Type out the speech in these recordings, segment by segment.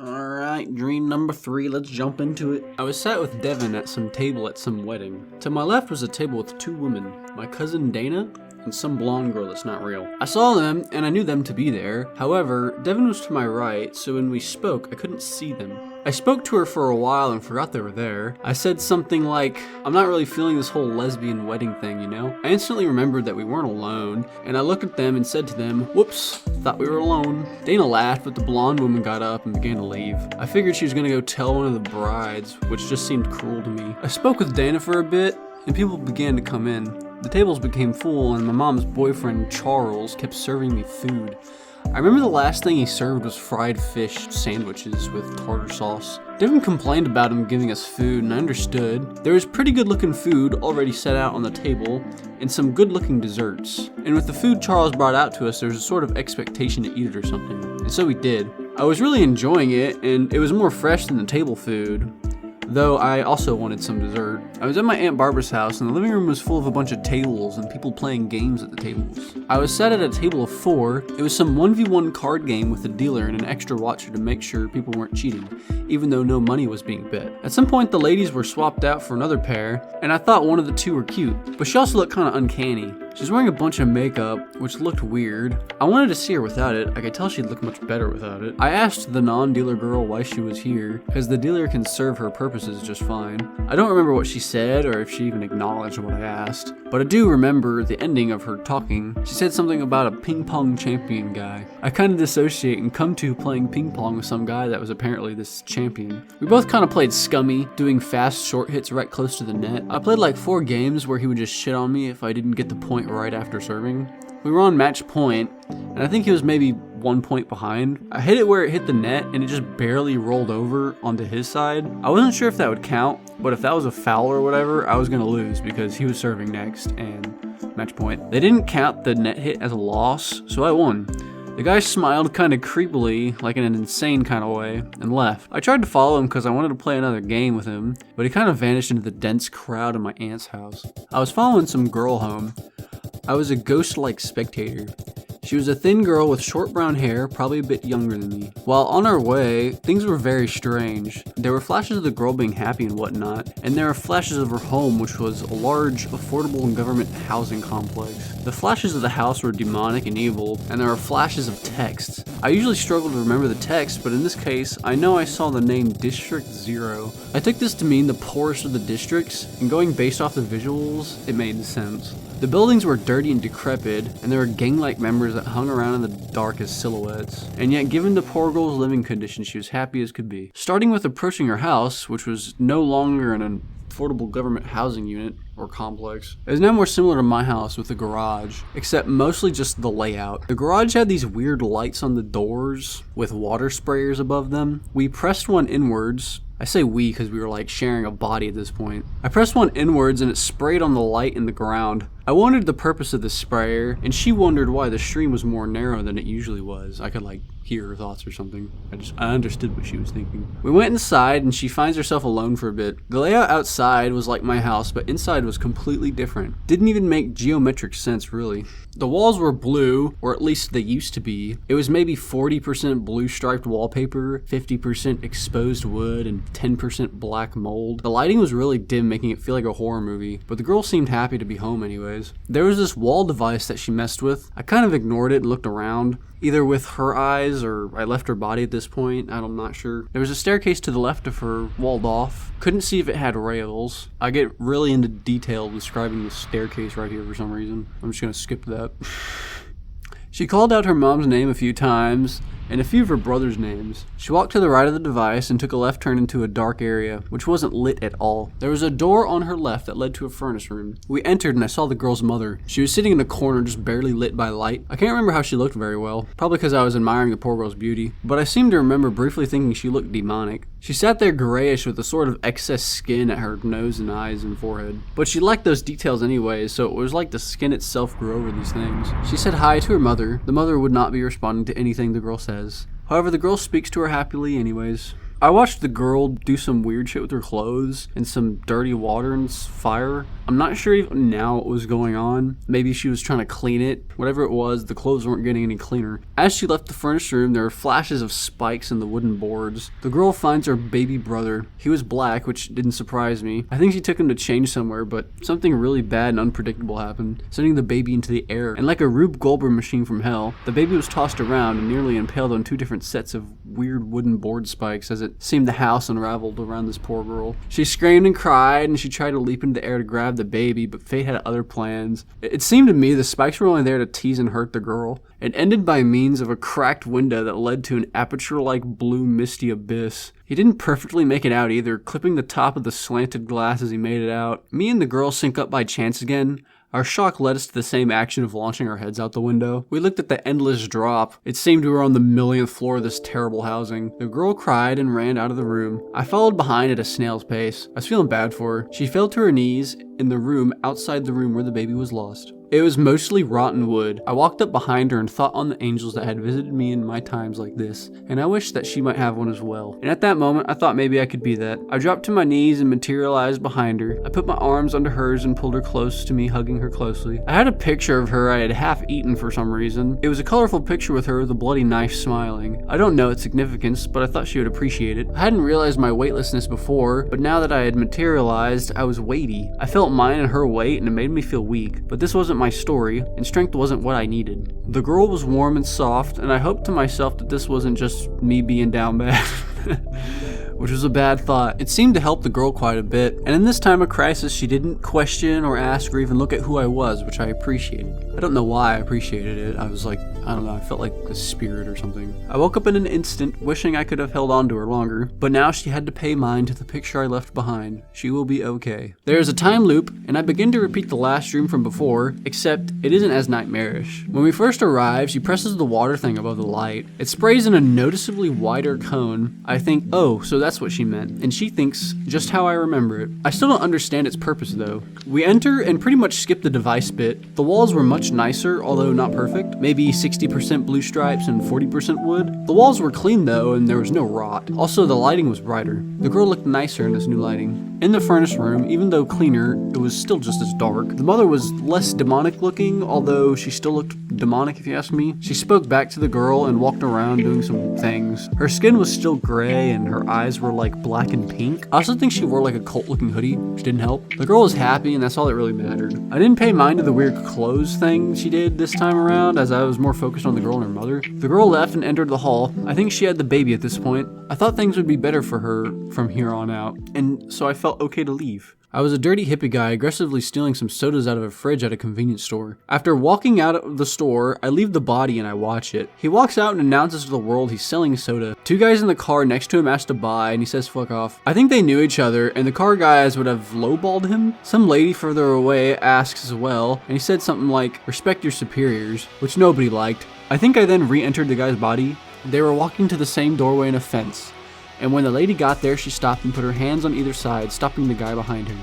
Alright, dream number 3, let's jump into it. I was sat with Devin at some table at some wedding. To my left was a table with 2 women, my cousin Dana and some blonde girl that's not real. I saw them and I knew them to be there. However, Devin was to my right, so when we spoke, I couldn't see them. I spoke to her for a while and forgot they were there. I said something like, I'm not really feeling this whole lesbian wedding thing, you know? I instantly remembered that we weren't alone, and I looked at them and said to them, whoops, thought we were alone. Dana laughed, but the blonde woman got up and began to leave. I figured she was gonna go tell one of the brides, which just seemed cruel to me. I spoke with Dana for a bit, and people began to come in. The tables became full, and my mom's boyfriend, Charles, kept serving me food. I remember the last thing he served was fried fish sandwiches with tartar sauce. Devin complained about him giving us food, and I understood. There was pretty good looking food already set out on the table, and some good looking desserts. And with the food Charles brought out to us, there was a sort of expectation to eat it or something. And so we did. I was really enjoying it, and it was more fresh than the table food. Though I also wanted some dessert. I was at my Aunt Barbara's house and the living room was full of a bunch of tables and people playing games at the tables. I was sat at a table of 4. It was some 1v1 card game with a dealer and an extra watcher to make sure people weren't cheating, even though no money was being bet. At some point the ladies were swapped out for another pair, and I thought one of the 2 were cute, but she also looked kind of uncanny. She was wearing a bunch of makeup, which looked weird. I wanted to see her without it. I could tell she'd look much better without it. I asked the non-dealer girl why she was here, because the dealer can serve her purposes just fine. I don't remember what she said or if she even acknowledged what I asked, but I do remember the ending of her talking. She said something about a ping pong champion guy. I kind of dissociate and come to playing ping pong with some guy that was apparently this champion. We both kind of played scummy, doing fast short hits right close to the net. I played like 4 games where he would just shit on me if I didn't get the point right after serving. We were on match point, and I think he was maybe 1 point behind. I hit it where it hit the net, and it just barely rolled over onto his side. I wasn't sure if that would count, but if that was a foul or whatever, I was gonna lose because he was serving next, and match point. They didn't count the net hit as a loss, so I won. The guy smiled kind of creepily, like in an insane kind of way, and left. I tried to follow him because I wanted to play another game with him, but he kind of vanished into the dense crowd in my aunt's house. I was following some girl home. I was a ghost-like spectator. She was a thin girl with short brown hair, probably a bit younger than me. While on our way, things were very strange. There were flashes of the girl being happy and whatnot, and there were flashes of her home, which was a large, affordable and government housing complex. The flashes of the house were demonic and evil, and there were flashes of text. I usually struggle to remember the text, but in this case, I know I saw the name District 0. I took this to mean the poorest of the districts, and going based off the visuals, it made sense. The buildings were dirty and decrepit, and there were gang-like members that hung around in the dark as silhouettes. And yet, given the poor girl's living conditions, she was happy as could be. Starting with approaching her house, which was no longer an affordable government housing unit or complex. It was now more similar to my house with a garage, except mostly just the layout. The garage had these weird lights on the doors with water sprayers above them. We pressed one inwards. I say we because we were like sharing a body at this point. I pressed one inwards and it sprayed on the light in the ground. I wondered the purpose of the sprayer, and she wondered why the stream was more narrow than it usually was. I could like hear her thoughts or something. I understood what she was thinking. We went inside and she finds herself alone for a bit. The layout outside was like my house, but inside was completely different. Didn't even make geometric sense really. The walls were blue, or at least they used to be. It was maybe 40% blue striped wallpaper, 50% exposed wood, and 10% black mold. The lighting was really dim, making it feel like a horror movie, but the girl seemed happy to be home anyways. There was this wall device that she messed with. I kind of ignored it and looked around, either with her eyes or I left her body at this point. I'm not sure. There was a staircase to the left of her, walled off. Couldn't see if it had rails. I get really into detail describing the staircase right here for some reason. I'm just gonna skip that. She called out her mom's name a few times, and a few of her brother's names. She walked to the right of the device and took a left turn into a dark area, which wasn't lit at all. There was a door on her left that led to a furnace room. We entered and I saw the girl's mother. She was sitting in a corner just barely lit by light. I can't remember how she looked very well, probably because I was admiring the poor girl's beauty, but I seem to remember briefly thinking she looked demonic. She sat there grayish with a sort of excess skin at her nose and eyes and forehead. But she liked those details anyways, so it was like the skin itself grew over these things. She said hi to her mother. The mother would not be responding to anything the girl says. However, the girl speaks to her happily anyways. I watched the girl do some weird shit with her clothes and some dirty water and fire. I'm not sure even now what was going on. Maybe she was trying to clean it. Whatever it was, the clothes weren't getting any cleaner. As she left the furnished room, there were flashes of spikes in the wooden boards. The girl finds her baby brother. He was black, which didn't surprise me. I think she took him to change somewhere, but something really bad and unpredictable happened, sending the baby into the air. And like a Rube Goldberg machine from hell, the baby was tossed around and nearly impaled on 2 different sets of weird wooden board spikes as it seemed the house unraveled around this poor girl. She screamed and cried, and she tried to leap into the air to grab the baby, but fate had other plans. It seemed to me the spikes were only there to tease and hurt the girl. It ended by means of a cracked window that led to an aperture-like blue misty abyss. He didn't perfectly make it out either, clipping the top of the slanted glass as he made it out. Me and the girl sync up by chance again. Our shock led us to the same action of launching our heads out the window. We looked at the endless drop. It seemed we were on the millionth floor of this terrible housing. The girl cried and ran out of the room. I followed behind at a snail's pace. I was feeling bad for her. She fell to her knees in the room outside the room where the baby was lost. It was mostly rotten wood. I walked up behind her and thought on the angels that had visited me in my times like this, and I wished that she might have one as well. And at that moment, I thought maybe I could be that. I dropped to my knees and materialized behind her. I put my arms under hers and pulled her close to me, hugging her closely. I had a picture of her I had half eaten for some reason. It was a colorful picture with her with a bloody knife smiling. I don't know its significance, but I thought she would appreciate it. I hadn't realized my weightlessness before, but now that I had materialized, I was weighty. I felt mine and her weight, and it made me feel weak. But this wasn't my story, and strength wasn't what I needed. The girl was warm and soft, and I hoped to myself that this wasn't just me being down bad. Which was a bad thought. It seemed to help the girl quite a bit, and in this time of crisis, she didn't question or ask or even look at who I was, which I appreciated. I don't know why I appreciated it. I was like, I don't know, I felt like a spirit or something. I woke up in an instant, wishing I could have held on to her longer, but now she had to pay mine to the picture I left behind. She will be okay. There is a time loop, and I begin to repeat the last dream from before, except it isn't as nightmarish. When we first arrive, she presses the water thing above the light. It sprays in a noticeably wider cone. I think, oh, so that's what she meant, and she thinks just how I remember it. I still don't understand its purpose though. We enter and pretty much skip the device bit. The walls were much nicer, although not perfect. Maybe 60% blue stripes and 40% wood. The walls were clean though, and there was no rot. Also, the lighting was brighter. The girl looked nicer in this new lighting. In the furnace room, even though cleaner, it was still just as dark. The mother was less demonic looking, although she still looked demonic if you ask me. She spoke back to the girl and walked around doing some things. Her skin was still gray and her eyes were like black and pink. I also think she wore like a cult looking hoodie, which didn't help. The girl was happy and that's all that really mattered. I didn't pay mind to the weird clothes thing she did this time around as I was more focused on the girl and her mother. The girl left and entered the hall. I think she had the baby at this point. I thought things would be better for her from here on out, and so I felt okay to leave. I was a dirty hippie guy aggressively stealing some sodas out of a fridge at a convenience store. After walking out of the store, I leave the body and I watch it. He walks out and announces to the world he's selling soda. 2 guys in the car next to him ask to buy and he says fuck off. I think they knew each other and the car guys would have lowballed him. Some lady further away asks as well and he said something like respect your superiors, which nobody liked. I think I then re-entered the guy's body. They were walking to the same doorway in a fence. And when the lady got there, she stopped and put her hands on either side, stopping the guy behind her.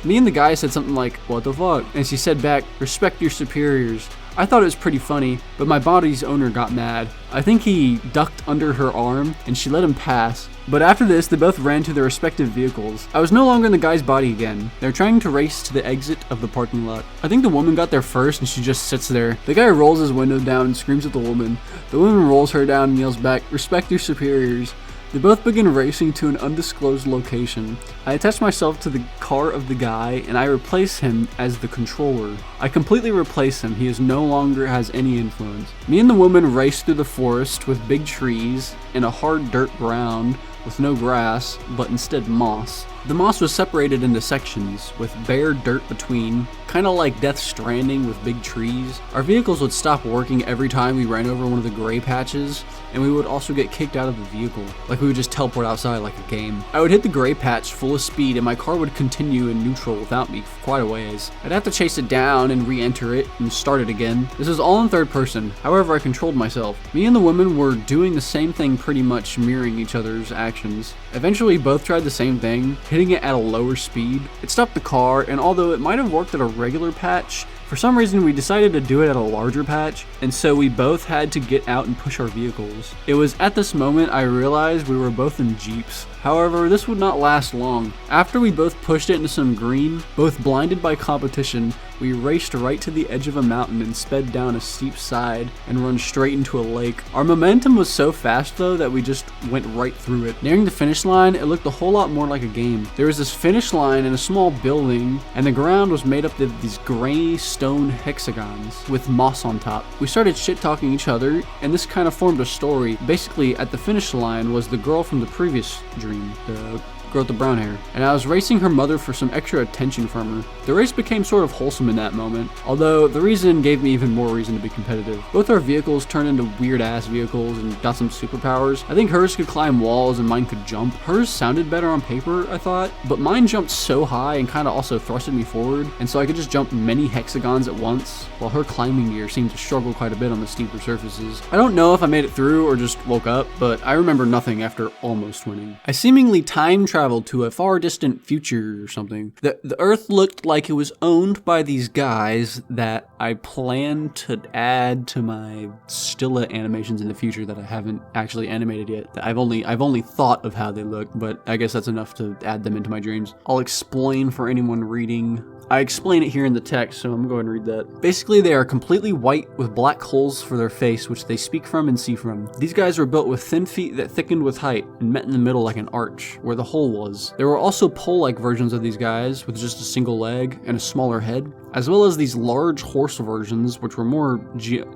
Me and the guy said something like, what the fuck? And she said back, respect your superiors. I thought it was pretty funny, but my body's owner got mad. I think he ducked under her arm, and she let him pass. But after this, they both ran to their respective vehicles. I was no longer in the guy's body again. They're trying to race to the exit of the parking lot. I think the woman got there first, and she just sits there. The guy rolls his window down and screams at the woman. The woman rolls her down and yells back, respect your superiors. They both begin racing to an undisclosed location. I attach myself to the car of the guy and I replace him as the controller. I completely replace him. He no longer has any influence. Me and the woman race through the forest with big trees and a hard dirt ground with no grass, but instead moss. The moss was separated into sections with bare dirt between, kind of like Death Stranding with big trees. Our vehicles would stop working every time we ran over one of the gray patches, and we would also get kicked out of the vehicle. Like we would just teleport outside like a game. I would hit the gray patch full of speed and my car would continue in neutral without me for quite a ways. I'd have to chase it down and re-enter it and start it again. This is all in third person, however I controlled myself. Me and the woman were doing the same thing, pretty much mirroring each other's actions. Eventually both tried the same thing, hitting it at a lower speed. It stopped the car, and although it might have worked at a regular patch, For some reason, we decided to do it at a larger patch, and so we both had to get out and push our vehicles. It was at this moment I realized we were both in Jeeps. However, this would not last long. After we both pushed it into some green, both blinded by competition, we raced right to the edge of a mountain and sped down a steep side and run straight into a lake. Our momentum was so fast though that we just went right through it. Nearing the finish line, it looked a whole lot more like a game. There was this finish line in a small building, and the ground was made up of these grainy stone hexagons with moss on top. We started shit-talking each other, and this kind of formed a story. Basically, at the finish line was the girl from the previous dream, the girl with the brown hair, and I was racing her mother for some extra attention from her. The race became sort of wholesome in that moment, although the reason gave me even more reason to be competitive. Both our vehicles turned into weird-ass vehicles and got some superpowers. I think hers could climb walls and mine could jump. Hers sounded better on paper, I thought, but mine jumped so high and kind of also thrusted me forward, and so I could just jump many hexagons at once, while her climbing gear seemed to struggle quite a bit on the steeper surfaces. I don't know if I made it through or just woke up, but I remember nothing after almost winning. I seemingly time traveled to a far distant future or something. The Earth looked like it was owned by these guys that I plan to add to my Stilla animations in the future that I haven't actually animated yet. I've only thought of how they look, but I guess that's enough to add them into my dreams. I'll explain for anyone reading. I explain it here in the text, so I'm going to read that. Basically, they are completely white with black holes for their face, which they speak from and see from. These guys were built with thin feet that thickened with height and met in the middle like an arch, where the hole was. There were also pole-like versions of these guys with just a single leg and a smaller head, as well as these large horse versions, which were more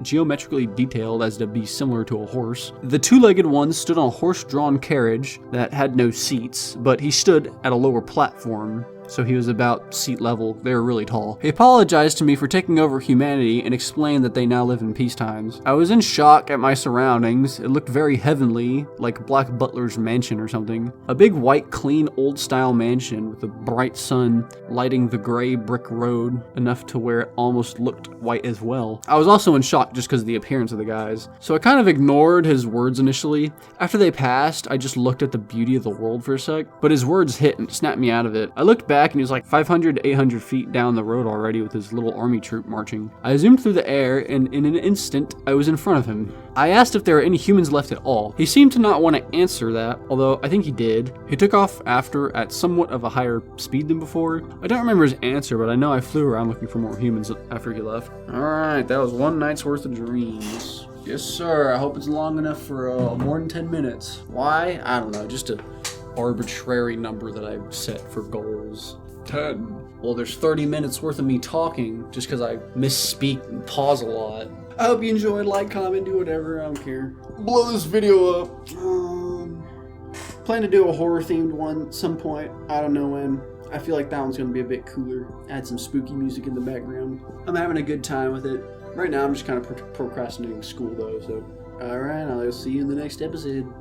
geometrically detailed as to be similar to a horse. The two-legged one stood on a horse-drawn carriage that had no seats, but he stood at a lower platform, so he was about seat level. They were really tall. He apologized to me for taking over humanity and explained that they now live in peace times. I was in shock at my surroundings. It looked very heavenly, like Black Butler's mansion or something. A big white, clean, old-style mansion with a bright sun lighting the gray brick road enough to where it almost looked white as well. I was also in shock just because of the appearance of the guys, so I kind of ignored his words initially. After they passed, I just looked at the beauty of the world for a sec, but his words hit and snapped me out of it. I looked back and he was like 500 to 800 feet down the road already with his little army troop marching. I zoomed through the air, and in an instant, I was in front of him. I asked if there were any humans left at all. He seemed to not want to answer that, although I think he did. He took off after at somewhat of a higher speed than before. I don't remember his answer, but I know I flew around looking for more humans after he left. Alright, that was one night's worth of dreams. Yes, sir. I hope it's long enough for more than 10 minutes. Why? I don't know. Just a arbitrary number that I've set for goals. 10. Well, there's 30 minutes worth of me talking just because I misspeak and pause a lot. I hope you enjoyed. Like, comment, do whatever. I don't care. Blow this video up. Plan to do a horror themed one at some point. I don't know when. I feel like that one's going to be a bit cooler. Add some spooky music in the background. I'm having a good time with it. Right now I'm just kind of procrastinating school though. So, alright, I'll see you in the next episode.